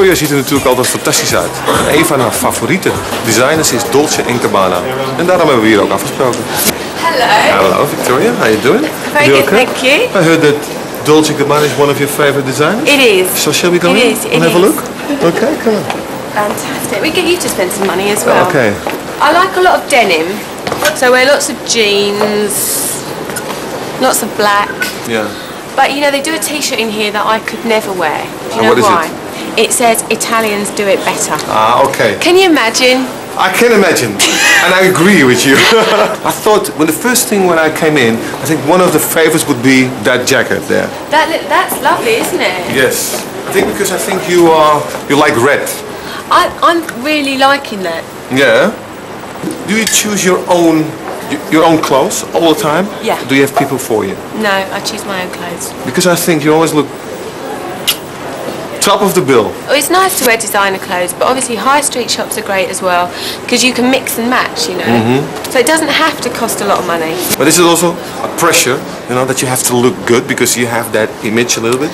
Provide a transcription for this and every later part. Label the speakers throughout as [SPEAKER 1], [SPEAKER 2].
[SPEAKER 1] Victoria ziet er natuurlijk altijd fantastisch uit. En een van haar favoriete designers is Dolce & Gabbana. En daarom hebben we hier ook afgesproken.
[SPEAKER 2] Hello.
[SPEAKER 1] Hello, Victoria. How you doing?
[SPEAKER 2] Very good, thank you.
[SPEAKER 1] I heard that Dolce & Gabbana is one of your favorite designers.
[SPEAKER 2] It is.
[SPEAKER 1] So shall we go
[SPEAKER 2] in?
[SPEAKER 1] It is. And have a look? Okay, come on.
[SPEAKER 2] Fantastic. We get you to spend some money as well.
[SPEAKER 1] Okay.
[SPEAKER 2] I like a lot of denim. So I wear lots of jeans, lots of black.
[SPEAKER 1] Yeah.
[SPEAKER 2] But you know, they do a t-shirt in here that I could never wear. Do you know
[SPEAKER 1] what is
[SPEAKER 2] why? It says Italians do it better.
[SPEAKER 1] Ah, okay.
[SPEAKER 2] Can you imagine?
[SPEAKER 1] I can imagine, and I agree with you. I thought when the first thing when I came in, I think one of the favorites would be that jacket there.
[SPEAKER 2] That's lovely, isn't it?
[SPEAKER 1] Yes. I think because I think you like red.
[SPEAKER 2] I'm really liking that.
[SPEAKER 1] Yeah. Do you choose your own clothes all the time?
[SPEAKER 2] Yeah.
[SPEAKER 1] Or do you have people for you?
[SPEAKER 2] No, I choose my own clothes.
[SPEAKER 1] Because I think you always look top of the bill.
[SPEAKER 2] Well, it's nice to wear designer clothes, but obviously high street shops are great as well because you can mix and match, you know. So it doesn't have to cost a lot of money.
[SPEAKER 1] But is it also a pressure, you know, that you have to look good because you have that image a little bit?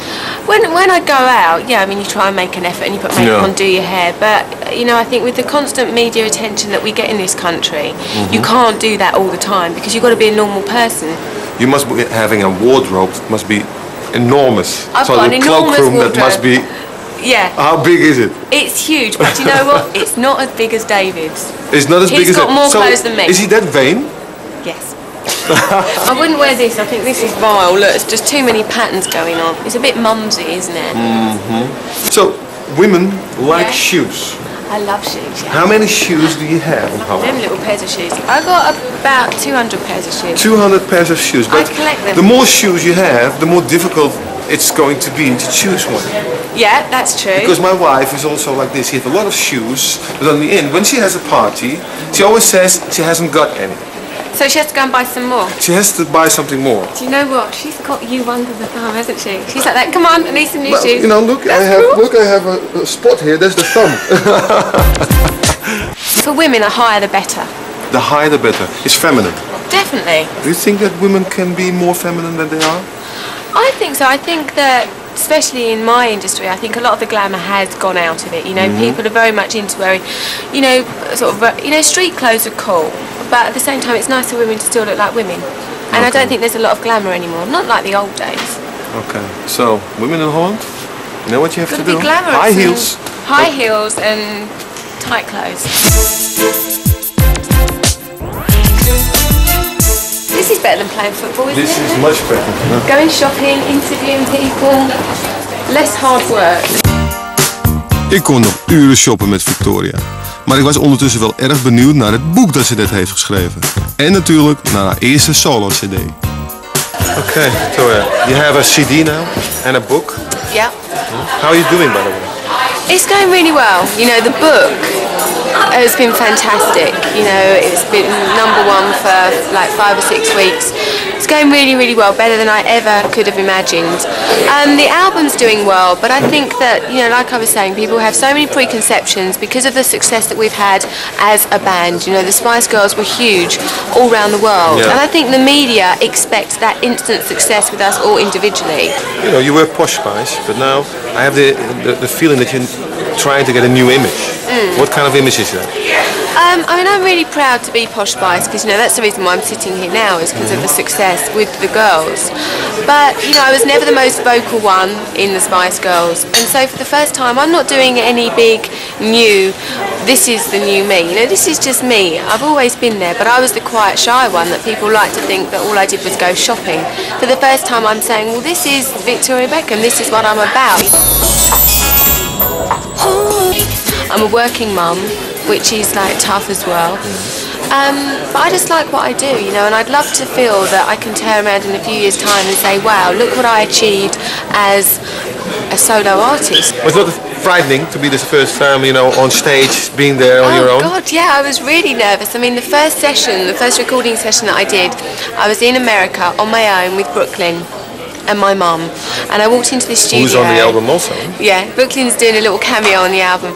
[SPEAKER 2] When I go out, yeah, I mean you try and make an effort and you put makeup on, do your hair, but you know, I think with the constant media attention that we get in this country, you can't do that all the time because you've got to be a normal person.
[SPEAKER 1] You must be having a wardrobe that must be enormous.
[SPEAKER 2] I've got an enormous
[SPEAKER 1] cloakroom
[SPEAKER 2] wardrobe.
[SPEAKER 1] That must be.
[SPEAKER 2] Yeah.
[SPEAKER 1] How big is it?
[SPEAKER 2] It's huge, but you know what? It's not as big as David's.
[SPEAKER 1] It's not as big as
[SPEAKER 2] He's got more clothes than me.
[SPEAKER 1] Is he that vain?
[SPEAKER 2] Yes. I wouldn't wear this. I think this is vile. Look, it's just too many patterns going on. It's a bit mumsy, isn't it?
[SPEAKER 1] So, women like shoes.
[SPEAKER 2] I love shoes. Yeah.
[SPEAKER 1] How many shoes do you have in Holland?
[SPEAKER 2] Them little pairs of shoes. I got about 200 pairs of shoes.
[SPEAKER 1] 200 pairs of shoes. But
[SPEAKER 2] I collect them.
[SPEAKER 1] the more shoes you have, the more difficult it's going to be to choose one.
[SPEAKER 2] Yeah, that's true.
[SPEAKER 1] Because my wife is also like this. She has a lot of shoes, but on the end, when she has a party, she always says she hasn't got any.
[SPEAKER 2] So she has to go and buy some more.
[SPEAKER 1] She has to buy something more.
[SPEAKER 2] Do you know what? She's got you under the thumb, hasn't she? She's like that. Come on, I need some new shoes.
[SPEAKER 1] You know, look, I have a spot here. There's the thumb.
[SPEAKER 2] For women, the higher the better.
[SPEAKER 1] The higher the better. It's feminine.
[SPEAKER 2] Definitely.
[SPEAKER 1] Do you think that women can be more feminine than they are?
[SPEAKER 2] I think so. I think that, especially in my industry, I think a lot of the glamour has gone out of it. You know, people are very much into wearing, you know, sort of, you know, street clothes are cool, but at the same time, it's nice for women to still look like women. And I don't think there's a lot of glamour anymore. Not like the old days.
[SPEAKER 1] Okay. So, women in Holland, you know what you have to do?
[SPEAKER 2] Be glamorous.
[SPEAKER 1] High heels.
[SPEAKER 2] High heels and tight clothes. This is better than playing football, isn't it?
[SPEAKER 1] This is much better.
[SPEAKER 2] Going shopping, interviewing people, less hard work.
[SPEAKER 1] Ik kon nog uren shoppen met Victoria. Maar ik was ondertussen wel erg benieuwd naar het boek dat ze net heeft geschreven. En natuurlijk naar haar eerste solo-cd. Okay, Victoria, you have a CD now and a book.
[SPEAKER 2] Yeah.
[SPEAKER 1] How are you doing, by the way?
[SPEAKER 2] It's going really well. You know, the book has been fantastic. You know, it's been #1 for like 5 or 6 weeks. It's going really, really well, better than I ever could have imagined. The album's doing well, but I think that, you know, like I was saying, people have so many preconceptions because of the success that we've had as a band. You know, the Spice Girls were huge all around the world, and I think the media expects that instant success with us all individually.
[SPEAKER 1] You know, you were Posh Spice, but now I have the feeling that you're trying to get a new image. What kind of image is that?
[SPEAKER 2] I mean, I'm really proud to be Posh Spice because, you know, that's the reason why I'm sitting here now is because of the success with the girls. But, you know, I was never the most vocal one in the Spice Girls. And so for the first time, I'm not doing any big new, this is the new me. You know, this is just me. I've always been there, but I was the quiet, shy one that people like to think that all I did was go shopping. For the first time, I'm saying, well, this is Victoria Beckham. This is what I'm about. I'm a working mum, which is like tough as well. But I just like what I do, you know, and I'd love to feel that I can turn around in a few years' time and say, wow, look what I achieved as a solo artist.
[SPEAKER 1] Was it not frightening to be this first time, you know, on stage, being there on your own?
[SPEAKER 2] Oh God, yeah, I was really nervous. I mean, the first recording session that I did, I was in America on my own with Brooklyn and my mum, and I walked into the studio.
[SPEAKER 1] Who's on the album also?
[SPEAKER 2] Yeah, Brooklyn's doing a little cameo on the album.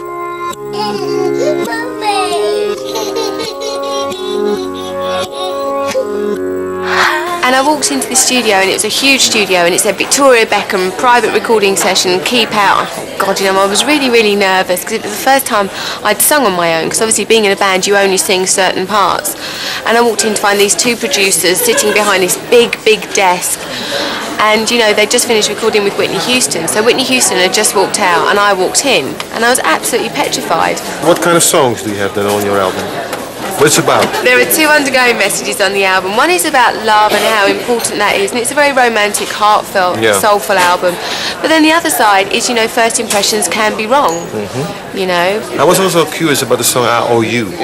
[SPEAKER 2] And I walked into the studio, and it was a huge studio, and it said Victoria Beckham private recording session, keep out. Oh, God, you know, I was really, really nervous because it was the first time I'd sung on my own, because obviously being in a band you only sing certain parts. And I walked in to find these two producers sitting behind this big, big desk, and you know, they'd just finished recording with Whitney Houston, so Whitney Houston had just walked out and I walked in, and I was absolutely petrified.
[SPEAKER 1] What kind of songs do you have then on your album? What's it about?
[SPEAKER 2] There are two undergoing messages on the album. One is about love and how important that is, and it's a very romantic, heartfelt, soulful album. But then the other side is, you know, first impressions can be wrong. You know. I
[SPEAKER 1] was also curious about the song I Owe You.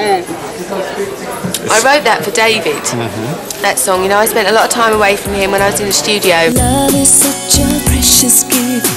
[SPEAKER 2] I wrote that for David. That song, you know, I spent a lot of time away from him when I was in the studio.
[SPEAKER 3] Love is such a precious gift.